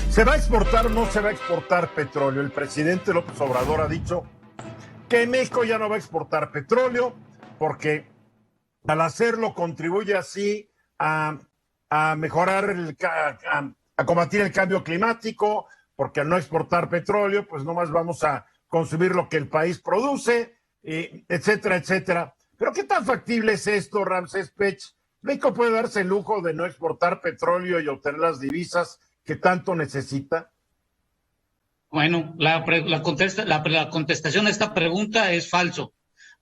¿Se va a exportar o no se va a exportar petróleo? El presidente López Obrador ha dicho que México ya no va a exportar petróleo porque al hacerlo contribuye así a mejorar, a combatir el cambio climático, porque al no exportar petróleo, pues nomás vamos a consumir lo que el país produce, etcétera, etcétera. Pero ¿qué tan factible es esto, Ramsés Pech? ¿México puede darse el lujo de no exportar petróleo y obtener las divisas que tanto necesita? Bueno, la contestación a esta pregunta es falso.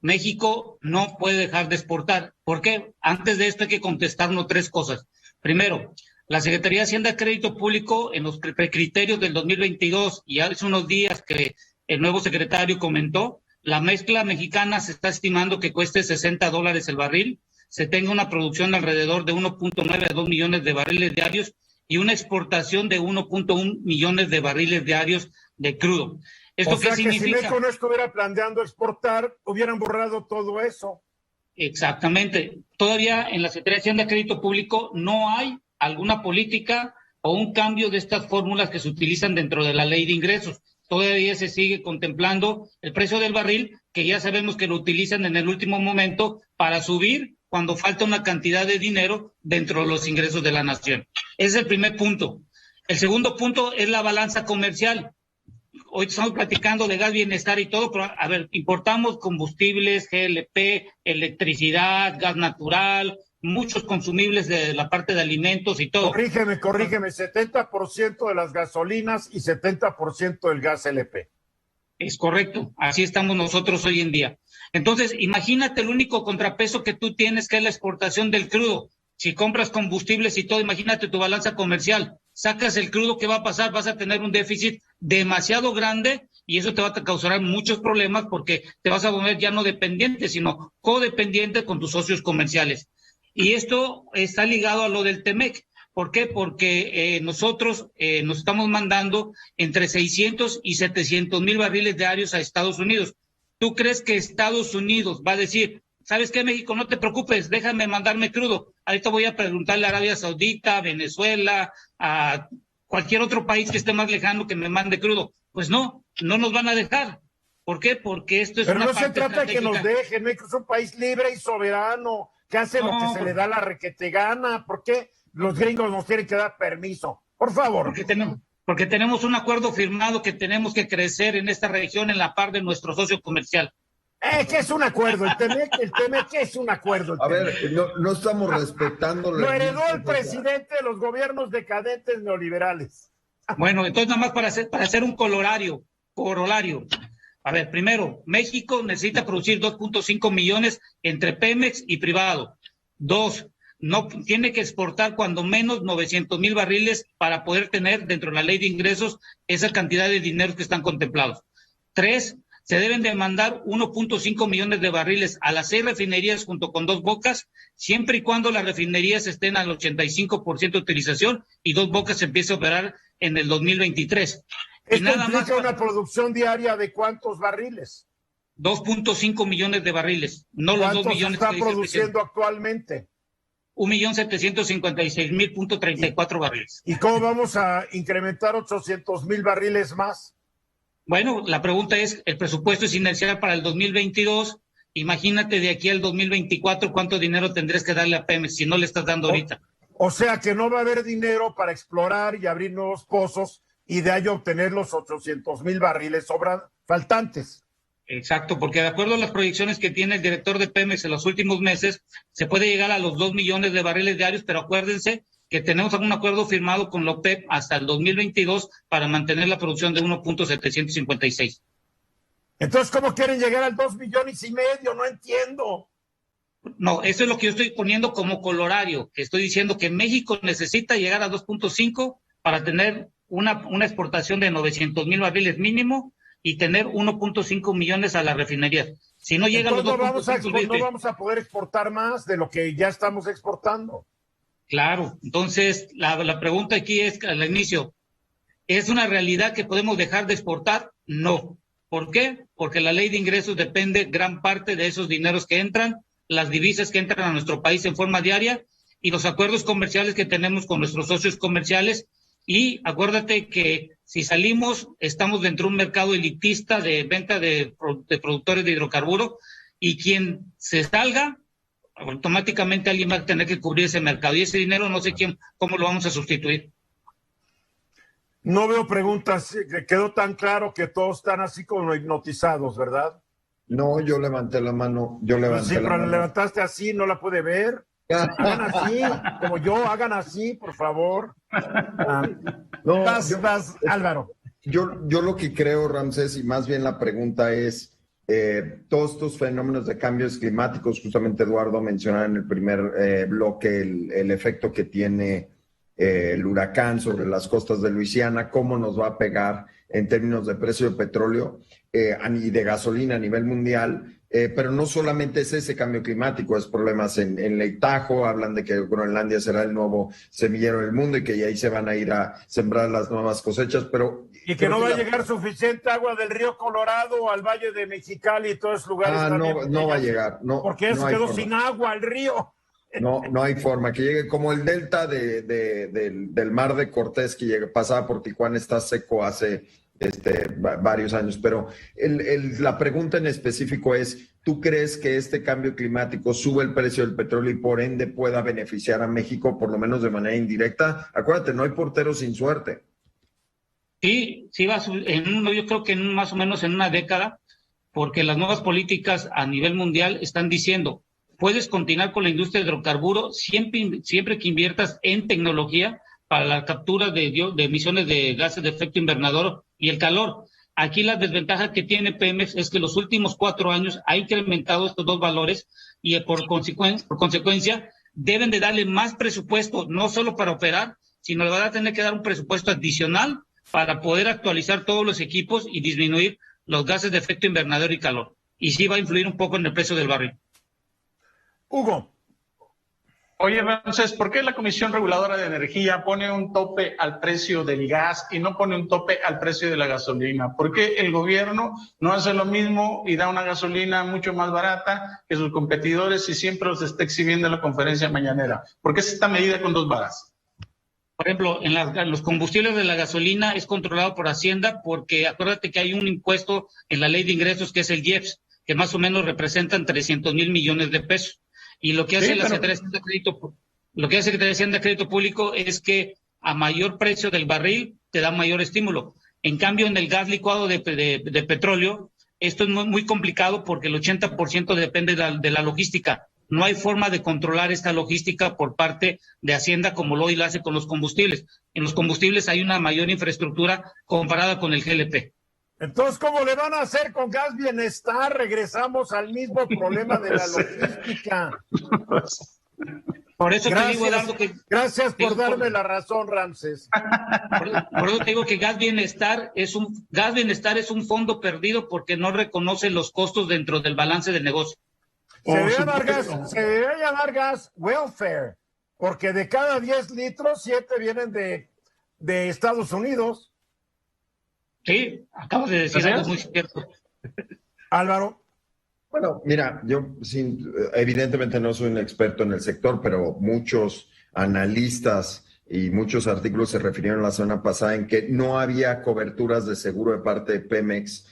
México no puede dejar de exportar. ¿Por qué? Antes de esto hay que contestarnos tres cosas. Primero, la Secretaría de Hacienda y Crédito Público en los criterios del 2022, y hace unos días que el nuevo secretario comentó, la mezcla mexicana se está estimando que cueste $60 el barril, se tenga una producción alrededor de 1.9 a 2 millones de barriles diarios y una exportación de 1.1 millones de barriles diarios de crudo. ¿Esto qué significa? Que si México no estuviera planteando exportar, hubieran borrado todo eso. Exactamente. Todavía en la Secretaría de Hacienda y Crédito Público no hay alguna política o un cambio de estas fórmulas que se utilizan dentro de la ley de ingresos. Todavía se sigue contemplando el precio del barril, que ya sabemos que lo utilizan en el último momento para subir cuando falta una cantidad de dinero dentro de los ingresos de la nación. Ese es el primer punto. El segundo punto es la balanza comercial. Hoy estamos platicando de gas bienestar y todo, pero a ver, importamos combustibles, GLP, electricidad, gas natural, muchos consumibles de la parte de alimentos y todo. Corrígeme, 70% de las gasolinas y 70% del gas LP. Es correcto, así estamos nosotros hoy en día. Entonces, imagínate el único contrapeso que tú tienes, que es la exportación del crudo. Si compras combustibles y todo, imagínate tu balanza comercial. Sacas el crudo, ¿qué va a pasar? Vas a tener un déficit demasiado grande y eso te va a causar muchos problemas porque te vas a volver ya no dependiente, sino codependiente con tus socios comerciales. Y esto está ligado a lo del TEMEC. ¿Por qué? Porque nosotros nos estamos mandando entre 600 y 700 mil barriles diarios a Estados Unidos. ¿Tú crees que Estados Unidos va a decir, ¿sabes qué, México? No te preocupes, déjame mandarme crudo. Ahorita voy a preguntarle a Arabia Saudita, a Venezuela, a cualquier otro país que esté más lejano que me mande crudo. Pues no nos van a dejar. ¿Por qué? Porque esto es Pero una no parte se trata de que nos estratégica. dejen. México es un país libre y soberano, que hace lo que se le da la requete gana. ¿Por qué los gringos nos tienen que dar permiso? Por favor. Porque tenemos un acuerdo firmado que tenemos que crecer en esta región en la par de nuestro socio comercial. ¿Qué es un acuerdo? El TEMEC, ¿qué es un acuerdo? A ver, no estamos respetando. Lo heredó el presidente de los gobiernos decadentes neoliberales. Bueno, entonces nada más para hacer un corolario. A ver, primero, México necesita producir 2.5 millones entre Pemex y privado. 2, no tiene que exportar cuando menos 900 mil barriles para poder tener dentro de la ley de ingresos esa cantidad de dinero que están contemplados. 3, se deben de mandar 1.5 millones de barriles a las 6 refinerías junto con Dos Bocas, siempre y cuando las refinerías estén al 85% de utilización y Dos Bocas empiece a operar en el 2023. Esto nada implica más una producción diaria de ¿cuántos barriles? 2.5 millones de barriles, no los 2 millones que está produciendo actualmente. 1.756.034 barriles. ¿Y cómo vamos a incrementar 800,000 barriles más? Bueno, la pregunta es, el presupuesto es inercial para el 2022, imagínate de aquí al 2024 cuánto dinero tendrías que darle a Pemex si no le estás dando ahorita. O sea que no va a haber dinero para explorar y abrir nuevos pozos y de ahí obtener los 800,000 barriles faltantes. Exacto, porque de acuerdo a las proyecciones que tiene el director de Pemex en los últimos meses, se puede llegar a los 2 millones de barriles diarios, pero acuérdense que tenemos un acuerdo firmado con la OPEP hasta el 2022 para mantener la producción de 1.756. Entonces, ¿cómo quieren llegar al 2,5 millones? No entiendo. No, eso es lo que yo estoy poniendo como corolario, que estoy diciendo que México necesita llegar a 2.5 para tener una exportación de 900,000 barriles mínimo y tener 1.5 millones a las refinerías. Si no llega a los 2.5, no vamos a poder exportar más de lo que ya estamos exportando. Claro, entonces la pregunta aquí es al inicio, ¿es una realidad que podemos dejar de exportar? No. ¿Por qué? Porque la ley de ingresos depende gran parte de esos dineros que entran, las divisas que entran a nuestro país en forma diaria y los acuerdos comerciales que tenemos con nuestros socios comerciales Y acuérdate que si salimos, estamos dentro de un mercado elitista de venta de productores de hidrocarburos, y quien se salga, automáticamente alguien va a tener que cubrir ese mercado. Y ese dinero no sé cómo lo vamos a sustituir. No veo preguntas. Quedó tan claro que todos están así como hipnotizados, ¿verdad? No, yo levanté la mano. Sí, pero la levantaste así, no la pude ver. Hagan así, como yo, hagan así, por favor. No, vas, Álvaro. Yo lo que creo, Ramsés, y más bien la pregunta es, todos estos fenómenos de cambios climáticos, justamente Eduardo mencionaba en el primer bloque el efecto que tiene el huracán sobre las costas de Luisiana, cómo nos va a pegar en términos de precio de petróleo y de gasolina a nivel mundial. Pero no solamente es ese cambio climático, es problemas en Lake Tahoe, hablan de que Groenlandia será el nuevo semillero del mundo y que ahí se van a ir a sembrar las nuevas cosechas, pero... Y que no va a llegar suficiente agua del río Colorado al Valle de Mexicali y todos esos lugares. No va a llegar. No, porque eso quedó sin agua el río. No hay forma que llegue, como el delta del mar de Cortés que pasaba por Tijuana, está seco hace varios años, pero la pregunta en específico es, ¿tú crees que este cambio climático sube el precio del petróleo y por ende pueda beneficiar a México, por lo menos de manera indirecta? Acuérdate, no hay portero sin suerte. Sí, va yo creo que más o menos en una década, porque las nuevas políticas a nivel mundial están diciendo, puedes continuar con la industria de hidrocarburos siempre que inviertas en tecnología para la captura de emisiones de gases de efecto invernadero y el calor. Aquí la desventaja que tiene Pemex es que los últimos 4 años ha incrementado estos dos valores y por consecuencia deben de darle más presupuesto, no solo para operar, sino le van a tener que dar un presupuesto adicional para poder actualizar todos los equipos y disminuir los gases de efecto invernadero y calor. Y sí va a influir un poco en el precio del barril. Hugo. Oye, entonces, ¿por qué la Comisión Reguladora de Energía pone un tope al precio del gas y no pone un tope al precio de la gasolina? ¿Por qué el gobierno no hace lo mismo y da una gasolina mucho más barata que sus competidores y siempre los está exhibiendo en la conferencia mañanera? ¿Por qué es esta medida con 2 varas? Por ejemplo, en los combustibles de la gasolina es controlado por Hacienda porque acuérdate que hay un impuesto en la ley de ingresos que es el IEPS, que más o menos representan 300,000 millones de pesos. Y lo que hace la Secretaría de Hacienda de Crédito Público es que a mayor precio del barril te da mayor estímulo. En cambio, en el gas licuado de petróleo, esto es muy complicado porque el 80% depende de la logística. No hay forma de controlar esta logística por parte de Hacienda como hoy lo hace con los combustibles. En los combustibles hay una mayor infraestructura comparada con el GLP. Entonces, ¿cómo le van a hacer con Gas Bienestar? Regresamos al mismo problema de la logística. Por eso te digo, Eduardo, que... Gracias por darme la razón, Ramsés. Por eso te digo que Gas Bienestar es un fondo perdido porque no reconoce los costos dentro del balance del negocio. Se debe llamar gas welfare, porque de cada 10 litros, 7 vienen de Estados Unidos. Sí, acabas de decir algo muy cierto. Álvaro. Bueno, mira, yo evidentemente no soy un experto en el sector, pero muchos analistas y muchos artículos se refirieron la semana pasada en que no había coberturas de seguro de parte de Pemex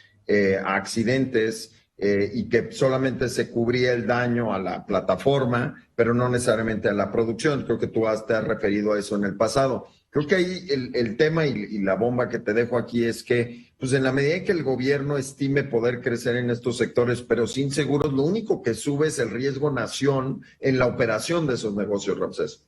a accidentes y que solamente se cubría el daño a la plataforma, pero no necesariamente a la producción. Creo que tú te has referido a eso en el pasado. Creo que ahí el tema y la bomba que te dejo aquí es que, pues en la medida en que el gobierno estime poder crecer en estos sectores, pero sin seguros, lo único que sube es el riesgo nación en la operación de esos negocios, Ramsés.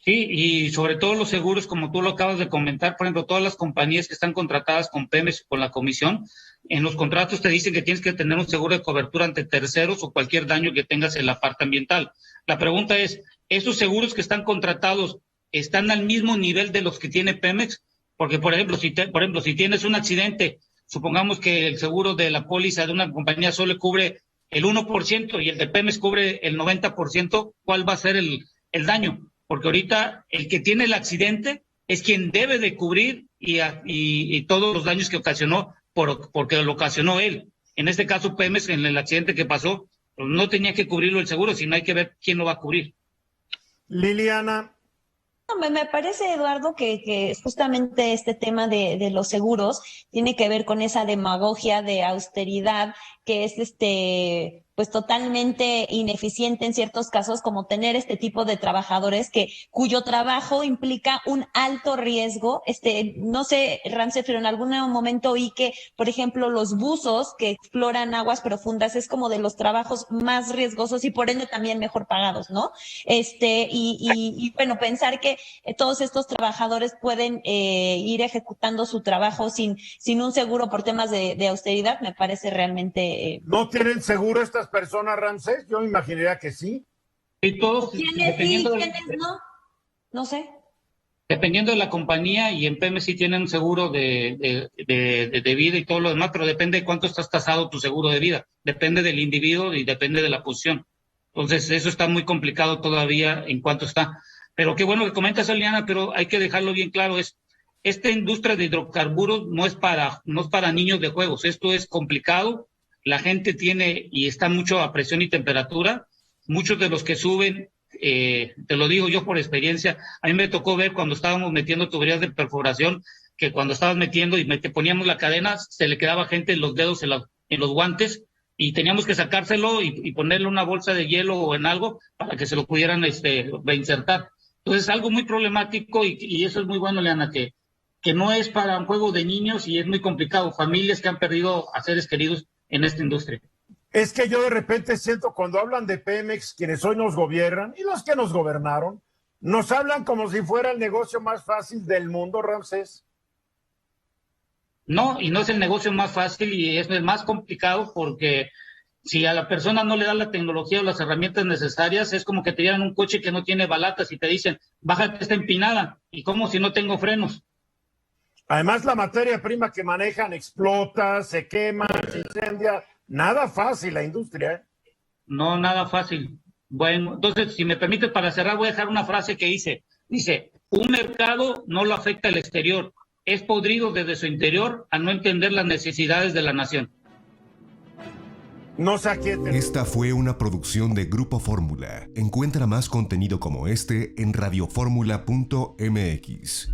Sí, y sobre todo los seguros, como tú lo acabas de comentar, por ejemplo, todas las compañías que están contratadas con Pemex o con la comisión, en los contratos te dicen que tienes que tener un seguro de cobertura ante terceros o cualquier daño que tengas en la parte ambiental. La pregunta es, ¿esos seguros que están contratados están al mismo nivel de los que tiene Pemex? Porque, por ejemplo, si tienes un accidente, supongamos que el seguro de la póliza de una compañía solo cubre el 1% y el de Pemex cubre el 90%, ¿cuál va a ser el daño? Porque ahorita el que tiene el accidente es quien debe de cubrir y todos los daños que ocasionó porque lo ocasionó él. En este caso, Pemex, en el accidente que pasó, no tenía que cubrirlo el seguro, sino hay que ver quién lo va a cubrir. Liliana. No, me parece, Eduardo, que justamente este tema de los seguros tiene que ver con esa demagogia de austeridad que es pues totalmente ineficiente en ciertos casos, como tener este tipo de trabajadores cuyo trabajo implica un alto riesgo. No sé, Ramsey, pero en algún momento oí que, por ejemplo, los buzos que exploran aguas profundas es como de los trabajos más riesgosos y por ende también mejor pagados, ¿no? Y bueno, pensar que todos estos trabajadores pueden ir ejecutando su trabajo sin un seguro por temas de austeridad, me parece realmente... ¿No tienen seguro estas personas, Ramsés? Yo me imaginaría que sí. Y todos, ¿Quiénes sí, quiénes no? No sé. Dependiendo de la compañía, y en Pemex sí tienen un seguro de vida y todo lo demás, pero depende de cuánto estás tasado tu seguro de vida. Depende del individuo y depende de la posición. Entonces, eso está muy complicado todavía en cuánto está. Pero qué bueno que comentas, Eliana, pero hay que dejarlo bien claro. Esta industria de hidrocarburos no es para niños de juegos. Esto es complicado. La gente tiene y está mucho a presión y temperatura. Muchos de los que suben, te lo digo yo por experiencia, a mí me tocó ver cuando estábamos metiendo tuberías de perforación, que cuando estabas metiendo y te poníamos la cadena, se le quedaba gente en los dedos, en los guantes, y teníamos que sacárselo y ponerle una bolsa de hielo o en algo para que se lo pudieran reinsertar. Entonces es algo muy problemático y eso es muy bueno, Leana, que no es para un juego de niños y es muy complicado. Familias que han perdido a seres queridos en esta industria. Es que yo de repente siento cuando hablan de Pemex, quienes hoy nos gobiernan y los que nos gobernaron, nos hablan como si fuera el negocio más fácil del mundo, Ramsés. No, y no es el negocio más fácil y es el más complicado porque si a la persona no le dan la tecnología o las herramientas necesarias, es como que te dieran un coche que no tiene balatas y te dicen, bájate esta empinada. ¿Y cómo si no tengo frenos? Además, la materia prima que manejan explota, se quema, se incendia. Nada fácil la industria, ¿eh? No, nada fácil. Bueno, entonces, si me permite, para cerrar, voy a dejar una frase que dice, un mercado no lo afecta el exterior, es podrido desde su interior a no entender las necesidades de la nación. No se aquieten. Esta fue una producción de Grupo Fórmula. Encuentra más contenido como este en radioformula.mx.